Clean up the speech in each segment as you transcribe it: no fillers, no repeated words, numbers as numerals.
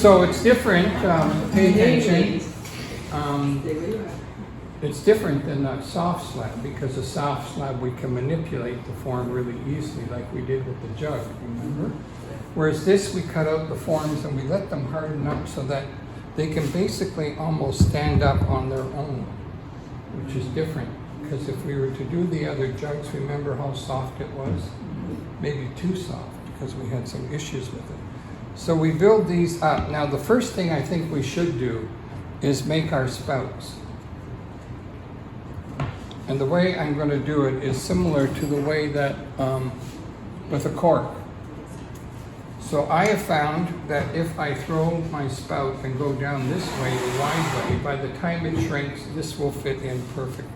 So it's different, pay attention. It's different than a soft slab, because a soft slab we can manipulate the form really easily, like we did with the jug, remember? Whereas this, we cut out the forms and we let them harden up so that they can basically almost stand up on their own, which is different. Because if we were to do the other jugs, remember how soft it was? Maybe too soft, because we had some issues with it. So we build these up. Now the first thing I think we should do is make our spouts. And the way I'm going to do it is similar to the way that with a cork. So I have found that if I throw my spout and go down this way, the wide way, by the time it shrinks, this will fit in perfectly.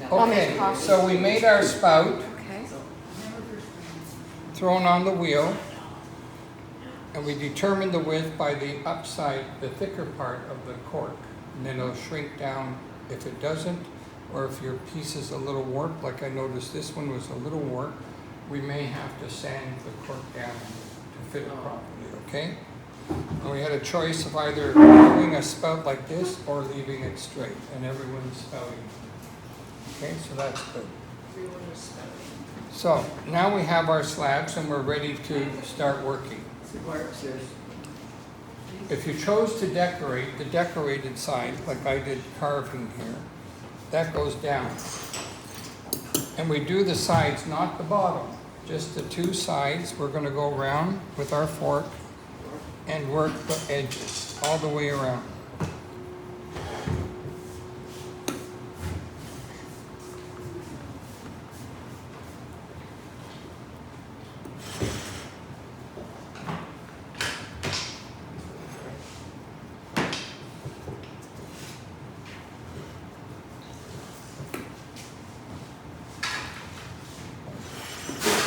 Okay, so we made our spout, thrown on the wheel, and we determined the width by the upside, the thicker part of the cork. And then it'll shrink down if it doesn't, or if your piece is a little warped, like I noticed this one was a little warped, we may have to sand the cork down to fit it properly, okay? And we had a choice of either doing a spout like this or leaving it straight, and everyone's spouting. Okay, so that's good. So now we have our slabs and we're ready to start working. If you chose to decorate, the decorated side, like I did carving here, that goes down. And we do the sides, not the bottom, just the two sides. We're going to go around with our fork and work the edges all the way around.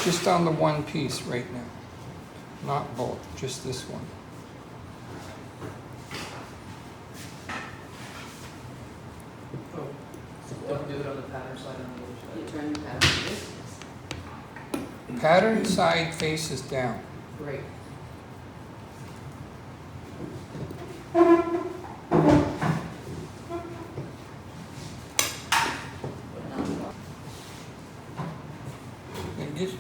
Just on the one piece right now, not both, just this one. Don't do it on the pattern side on the other side. You turn the pattern this. Pattern side faces down. Great.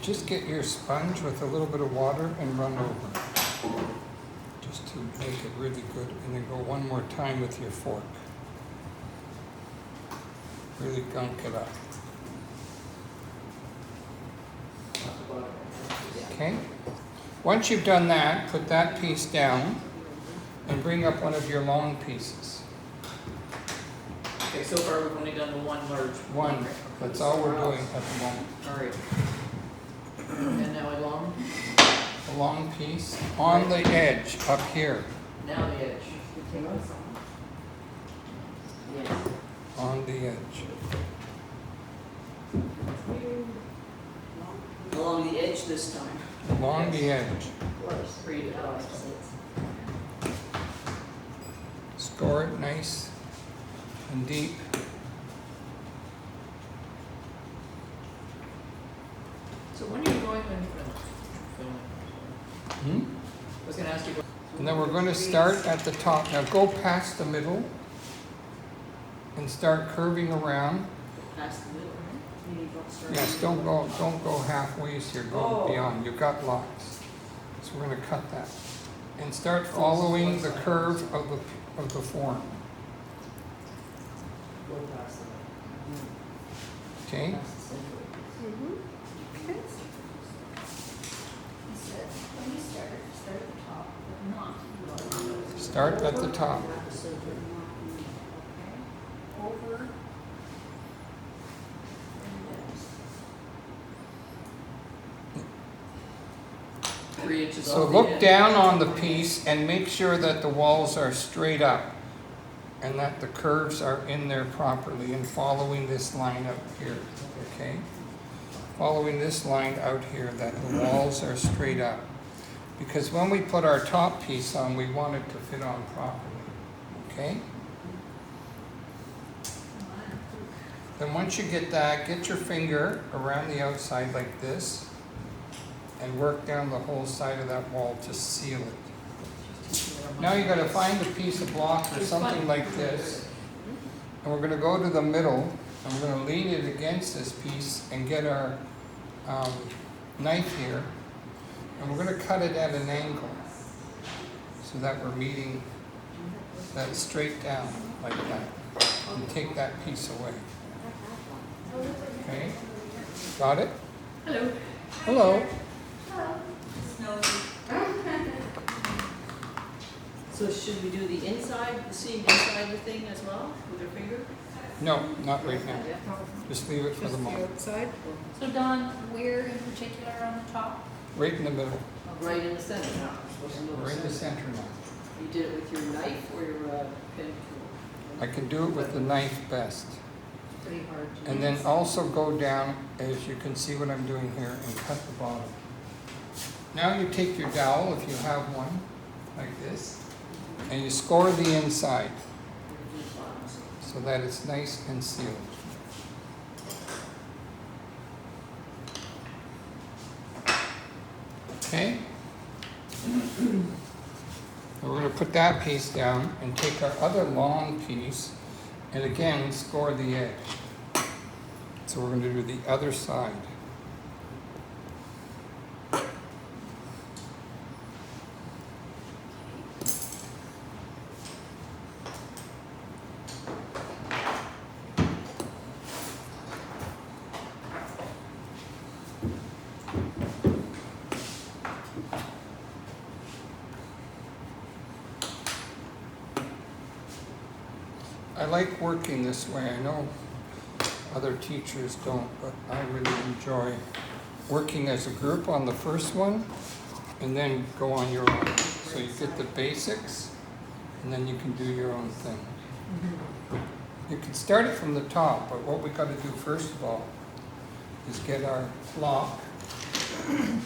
Just get your sponge with a little bit of water and run over, just to make it really good, and then go one more time with your fork. Really gunk it up. Okay? Once you've done that, put that piece down and bring up one of your long pieces. Okay, so far we've only done the one large. One. That's all we're doing at the moment. All right. And now A long piece on the edge up here. now the edge. Yes. On the edge. Along the edge this time. Along the edge. Read it out. Score it nice and deep. So when are you going when filming? I was going to ask you. And then we're going to start at the top. Now go past the middle and start curving around. Past the middle, right? You don't start. Yes, don't go halfway here. Go beyond. You've got blocks. So we're going to cut that and start following the curve of the form. Okay. Start at the top. So look down on the piece and make sure that the walls are straight up and that the curves are in there properly, and following this line up here, okay? Following this line out here, that the walls are straight up. Because when we put our top piece on, we want it to fit on properly, okay? Then once you get that, get your finger around the outside like this and work down the whole side of that wall to seal it. Now you gotta find a piece of block or something like this. And we're gonna go to the middle, and we're gonna lean it against this piece and get our knife here. And we're gonna cut it at an angle, so that we're meeting that straight down, like that. And take that piece away. Okay? Got it? Hello. Hello? So should we do the inside, the seam inside the thing as well, with your finger? No, not right now. Just leave it for the Just the moment. outside? So Donn, where in particular on the top? Right in the middle, Right in the center now. Supposed to go right in the center. center now. You did it with your knife or your pen tool? I can do it with the knife best. Pretty hard to. And then also go down, as you can see what I'm doing here, and cut the bottom. Now you take your dowel, if you have one, like this, and you score the inside so that it's nice and sealed. Okay? And we're going to put that piece down and take our other long piece and again score the edge. So we're going to do the other side. I like working this way. I know other teachers don't, but I really enjoy working as a group on the first one and then go on your own. So you get the basics and then you can do your own thing. You can start it from the top, but what we got to do first of all is get our block and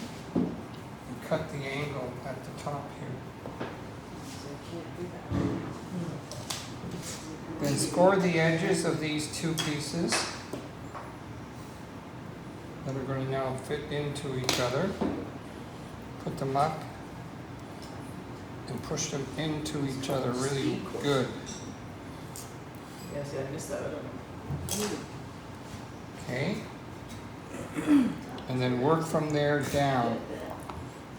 cut the angle at the top here. Then score the edges of these two pieces that are going to now fit into each other. Put them up and push them into each other really good. Yes, I missed that one. Okay? And then work from there down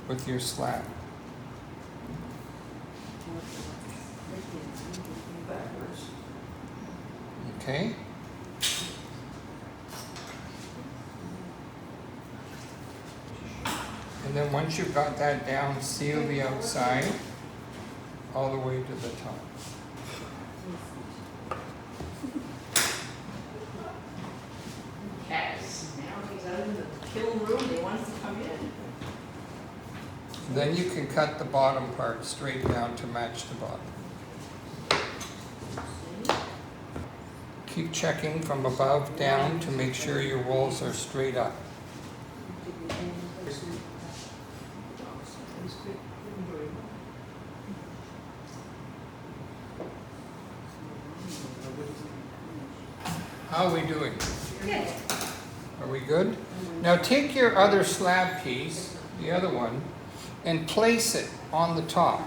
with your slab. Backwards. Okay? And then once you've got that down, seal the outside all the way to the top. Cats. Now he's out in the kiln room, they want us to come in. Then you can cut the bottom part straight down to match the bottom. Keep checking from above down to make sure your walls are straight up. How are we doing? Good. Are we good? Now take your other slab piece, the other one, and place it on the top.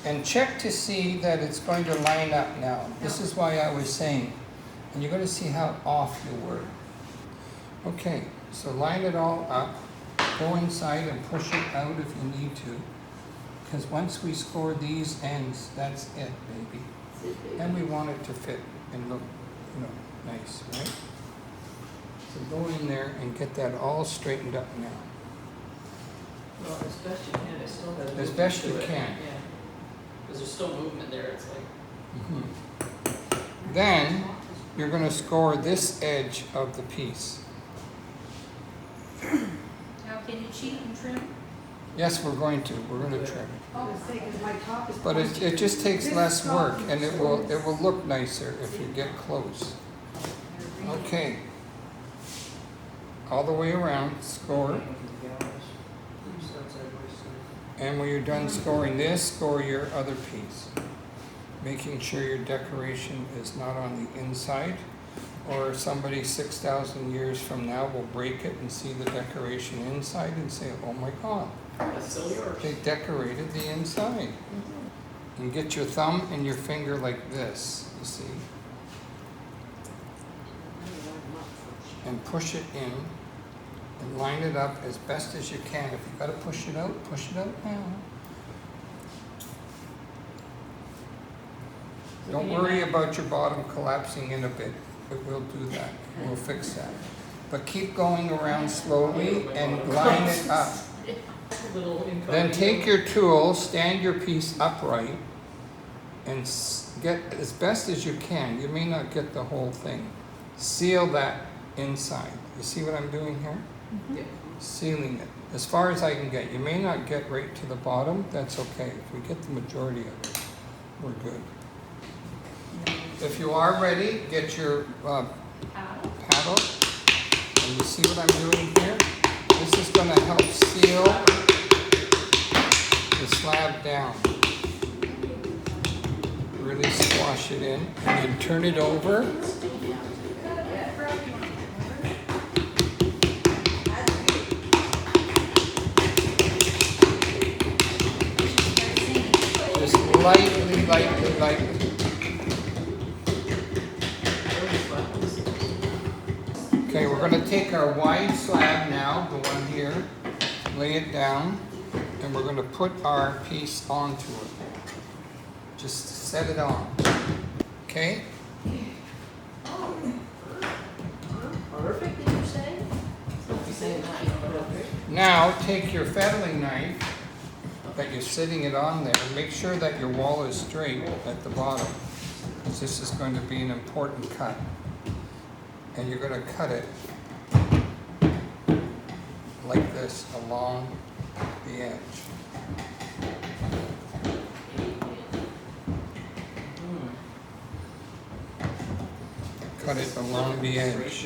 And check to see that it's going to line up now. This is why I was saying, and you're going to see how off you were. Okay, so line it all up, go inside and push it out if you need to. Because once we score these ends, that's it, baby. And we want it to fit and look, nice, right? So go in there and get that all straightened up now. Well, as best you can, it still has. As best you movement to it. can. Yeah. Because there's still movement there, it's like. Then you're going to score this edge of the piece. Now, can you cheat and trim? Yes, we're going to trim it. Oh, But it just takes less work and it will look nicer if you get close. Okay. All the way around, score. And when you're done scoring this, score your other piece. Making sure your decoration is not on the inside, or somebody 6,000 years from now will break it and see the decoration inside and say, oh my God, That's still yours. they decorated the inside. And get your thumb and your finger like this, you see? And push it in and line it up as best as you can. If you gotta push it out now. Don't worry about your bottom collapsing in a bit. It will do that. We'll fix that. But keep going around slowly and line it up. Then take your tool, stand your piece upright, and get as best as you can. You may not get the whole thing. Seal that inside. You see what I'm doing here? Yeah. Sealing it as far as I can get. You may not get right to the bottom. That's okay. If we get the majority of it, we're good. If you are ready, get your paddle. And you see what I'm doing here? This is going to help seal the slab down. Really squash it in and then turn it over. Just lightly, lightly, lightly. Okay, we're going to take our wide slab now, the one here, lay it down, and we're going to put our piece onto it. Just set it on. Okay? Perfect, did you say? Now take your fettling knife that you're sitting it on there and make sure that your wall is straight at the bottom, because this is going to be an important cut. And you're going to cut it like this along the edge. Cut it along the edge.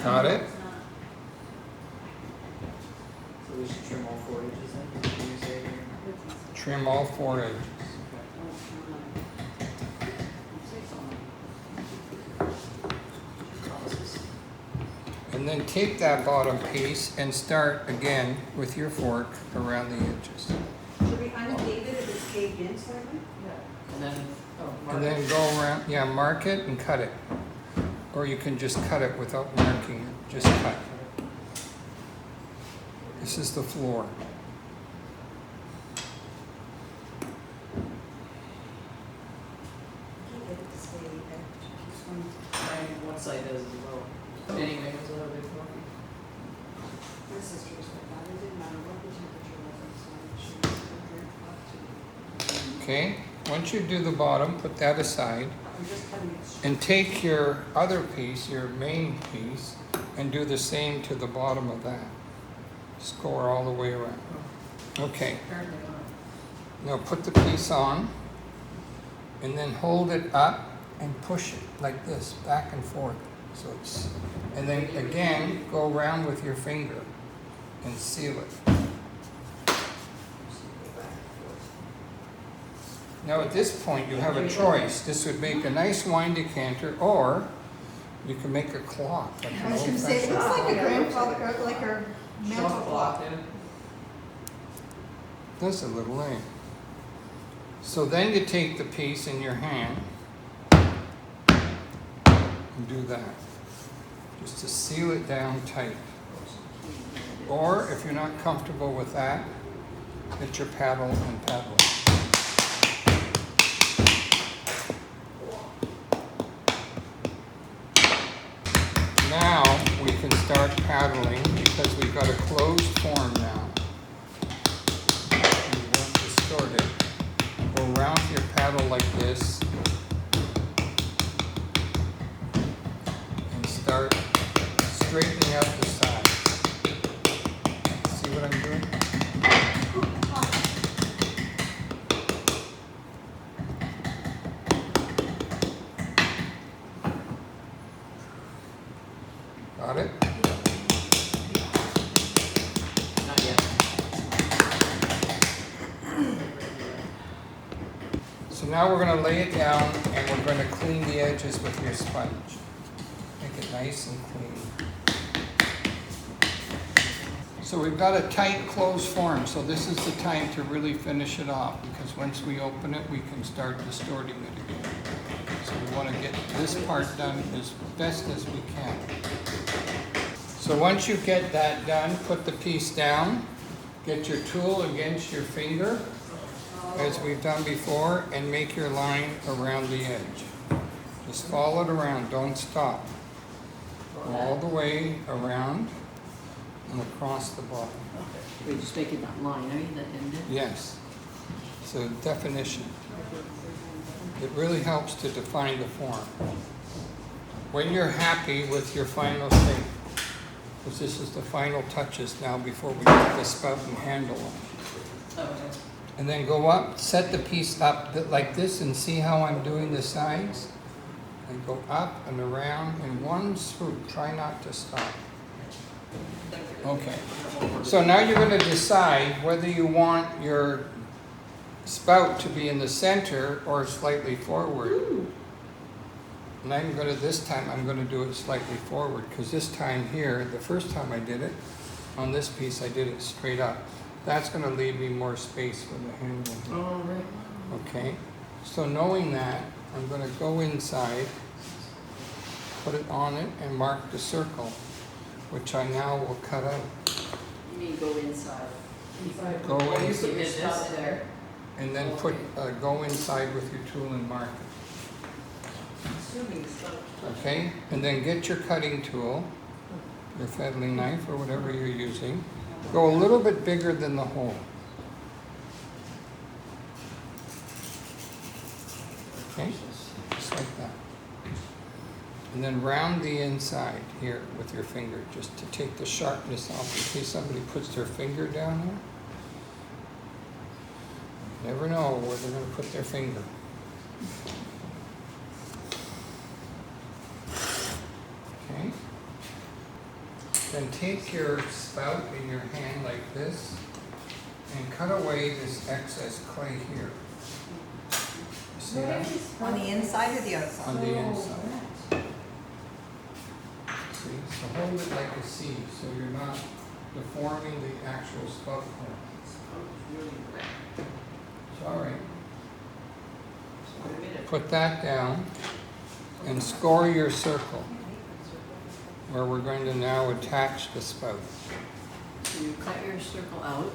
Got it? So we should trim all 4 edges then? What do you say here? Trim all 4 edges. And then take that bottom piece and start again with your fork around the edges. Should we undate it if it's caved in slightly? And then, And then go around, yeah, mark it and cut it. Or you can just cut it without marking it, just cut. This is the floor. Can't get it to stay there. Just one. one side does as well. Anyway, it's a little bit more. My sister was like that. It didn't matter what the temperature was outside. She was very hot too. Okay? Once you do the bottom, put that aside. I'm just cutting it straight. And take your other piece, your main piece, and do the same to the bottom of that. Score all the way around. Okay. Now put the piece on, and then hold it up and push it like this, back and forth. So it's, and then again, go around with your finger and seal it. Now at this point, you have a choice. This would make a nice wine decanter, or you can make a clock. Like I an was gonna say, it looks old-fashioned- like a grandfather, like her mantle clock. That's a little lame. So then you take the piece in your hand and do that, just to seal it down tight. Or if you're not comfortable with that, get your paddle and paddle it. Now we can start paddling because we've got a closed form now. You won't distort it. Go around your paddle like this and start straightening out the sides. See what I'm doing? Got it? Not yet. So now we're going to lay it down and we're going to clean the edges with your sponge. Make it nice and clean. So we've got a tight closed form, so this is the time to really finish it off, because once we open it, we can start distorting it again. So we want to get this part done as best as we can. So once you get that done, put the piece down, get your tool against your finger, as we've done before, and make your line around the edge. Just follow it around, don't stop. All the way around and across the bottom. We're just making that line, are you, that ended? Yes. So definition. It really helps to define the form. When you're happy with your final shape, because this is the final touches now before we get the spout and handle on. Oh, okay. And then go up, set the piece up like this, and see how I'm doing the sides? And go up and around in one swoop. Try not to stop. Okay. So now you're going to decide whether you want your spout to be in the center or slightly forward. And I'm going to, this time, I'm going to do it slightly forward, because this time here, the first time I did it, on this piece, I did it straight up. That's going to leave me more space for the handle. Oh, right. Okay, so knowing that, I'm going to go inside, put it on it, and mark the circle, which I now will cut out. You mean go inside? Go Well, you in, put your spout in there. and then put, go inside with your tool and mark it. Assuming so. Okay, and then get your cutting tool, your fettling knife or whatever you're using. Go a little bit bigger than the hole. Okay, just like that. And then round the inside here with your finger, just to take the sharpness off in case somebody puts their finger down there. Never know where they're going to put their finger. Okay. Then take your spout in your hand like this and cut away this excess clay here. You see that? On the inside or the outside? On the inside. See, so hold it like a C, so you're not deforming the actual spout point. It's all right. Put that down and score your circle, where we're going to now attach the spout. So you cut your circle out.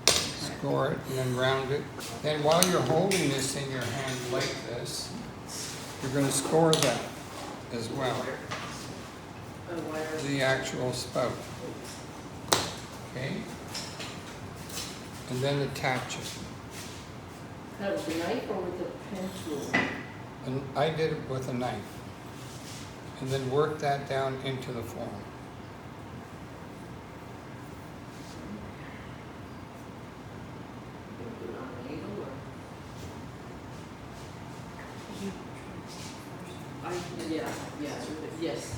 Score it and then round it. Then while you're holding this in your hand like this, you're going to score that as well, the actual spout. Okay? And then attach it. Cut with the knife or with the pen tool? And I did it with a knife. And then work that down into the form. Yes.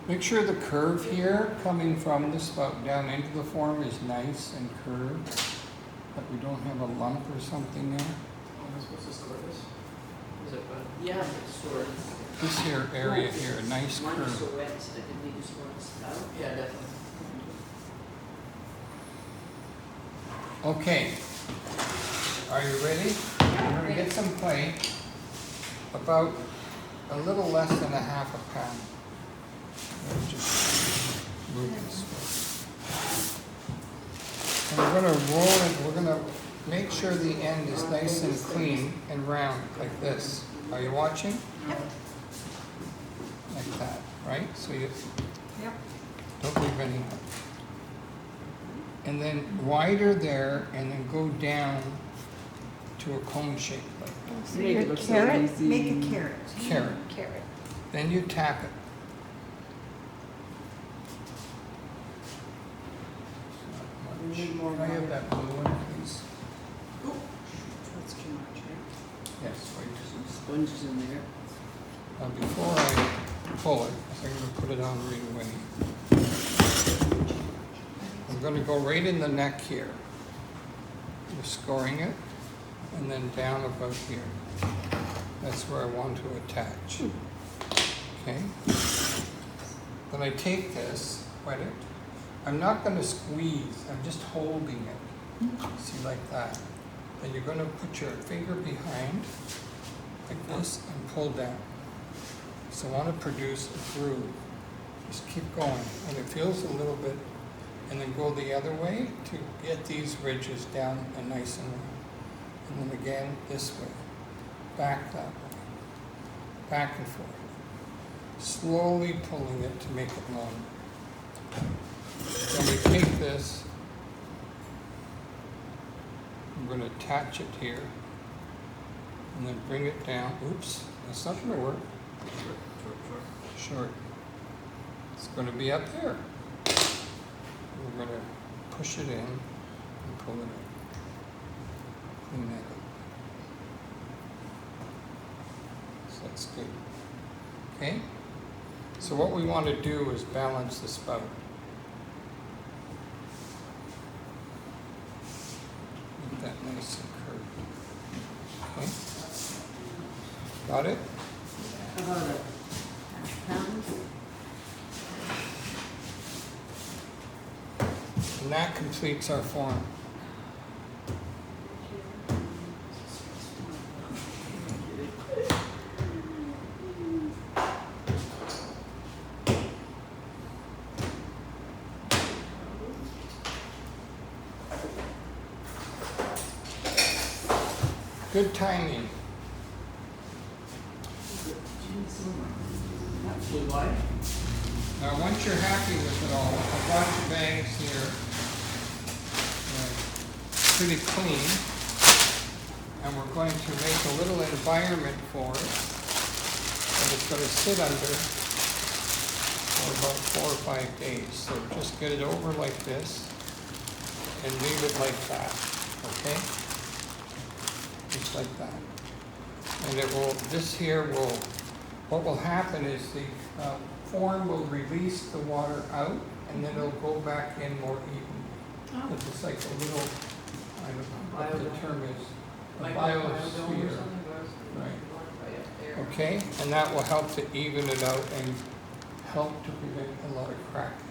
Make sure the curve here coming from the spout down into the form is nice and curved, that we don't have a lump or something there. Am I supposed to score this? Is it what? Yeah, it's sort This here area here, a nice Mine is so curve. wet, so I didn't need to sort this out. Yeah, definitely. Okay. Are you ready? We're gonna get some clay, about a little less than a half a pound. Let me just move this way. And we're gonna roll it, we're gonna make sure the end is nice and clean and round, like this. Are you watching? Like that, right? So you Yep. don't leave any. And then wider there, and then go down to a cone shape like that. So your carrot, make a carrot. Carrot. Carrot. Then you tap it. We need more Can I have that blue one, please? That's too much, right? Yes, wait. Sponges in there. Now, before I pull it, I'm going to put it on right away. I'm going to go right in the neck here. You're scoring it, and then down about here. That's where I want to attach. Okay? Then I take this wet it. I'm not gonna squeeze, I'm just holding it. See, like that. Then you're gonna put your finger behind, like this, and pull down. So I wanna produce a groove. Just keep going, and it feels a little bit, and then go the other way to get these ridges down and nice and round. And then again, this way, back that way, back and forth. Slowly pulling it to make it long. Then we take this, I'm going to attach it here, and then bring it down. Oops, that's not going to work. Short. It's going to be up there. We're going to push it in and pull it up. Clean that up. So that's good. Okay? So what we want to do is balance the spout. Make that nice and curved. Okay? Got it? About a half pound. And that completes our form. Good timing. That flew by. Now, once you're happy with it all, I've got your bags here. Pretty clean. And we're going to make a little environment for it that it's going to sit under for about 4 or 5 days. So just get it over like this and leave it like that, okay? Just like that. And it will, this here will, what will happen is the form will release the water out and then it'll go back in more even. It's just like a little, I don't know what the term is, a biosphere. Right. Okay, and that will help to even it out and help to prevent a lot of cracking.